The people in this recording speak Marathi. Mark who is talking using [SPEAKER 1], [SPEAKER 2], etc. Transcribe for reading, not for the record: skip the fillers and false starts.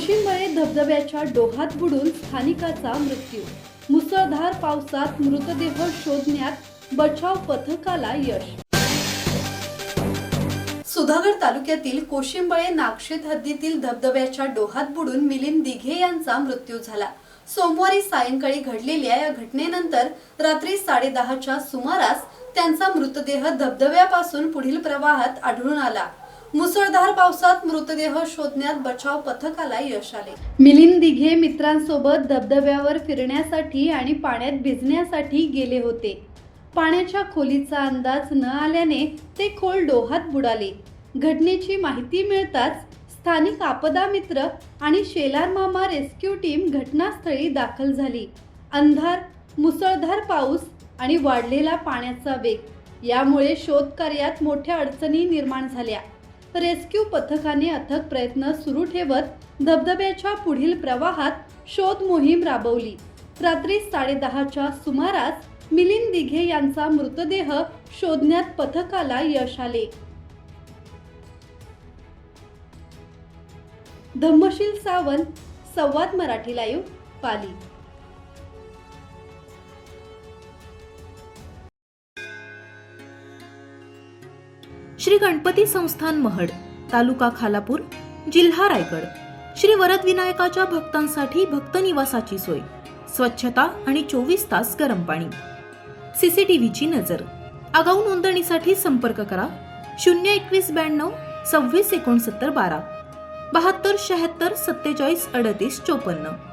[SPEAKER 1] कोशिंबळे धबधब्याच्या डोहात बुडून स्थानिकाचा मृत्यू। मुसळधार पावसात मृतदेह शोधण्यात बचाव पथकाला यश। सुधागड तालुक्यातील कोशिंबळे नागशेत हद्दीतील धबधब्याच्या डोहात बुडून मिलिंद दिघे यांचा मृत्यू झाला। सोमवारी सायंकाळी घडलेल्या या घटनेनंतर रात्री 10:30च्या सुमारास त्यांचा मृतदेह धबधब्यापासून पुढील प्रवाहात आढळून आला। मुसळधार पावसात मृतदेह शोधण्यात बचाव पथकाला यश आले। मिलिंद दिघे मित्रांसोबत धबधब्यावर फिरण्यासाठी आणि पाण्यात भिजण्यासाठी गेले होते। पाण्याच्या खोलीचा अंदाज न आल्याने ते खोल डोहात बुडाले। घटनेची माहिती मिळताच स्थानिक आपदा मित्र आणि शेलार मामा रेस्क्यू टीम घटनास्थळी दाखल झाली। अंधार, मुसळधार पाऊस आणि वाढलेला पाण्याचा वेग यामुळे शोध कार्यात मोठ्या अडचणी निर्माण झाल्या। रेस्क्यू पथकाने अथक प्रयत्न सुरू ठेवत धबधब्याच्या पुढील प्रवाहात शोध मोहीम राबवली। रात्री 10:30च्या सुमारास मिलिंद दिघे यांचा मृतदेह शोधण्यात पथकाला यश आले। धम्मशील सावंत, संवाद मराठी लाईव्ह, पाली।
[SPEAKER 2] श्री गणपती संस्थान महड, तालुका खालापूर, जिल्हा रायगड। श्री वरद विनायकाच्या भक्तांसाठी भक्त निवासाची सोय, स्वच्छता आणि 24 तास गरम पाणी, सीसीटीव्हीची नजर। आगाऊ नोंदणीसाठी संपर्क करा 02192 26 69 12 72 76 47 38 54।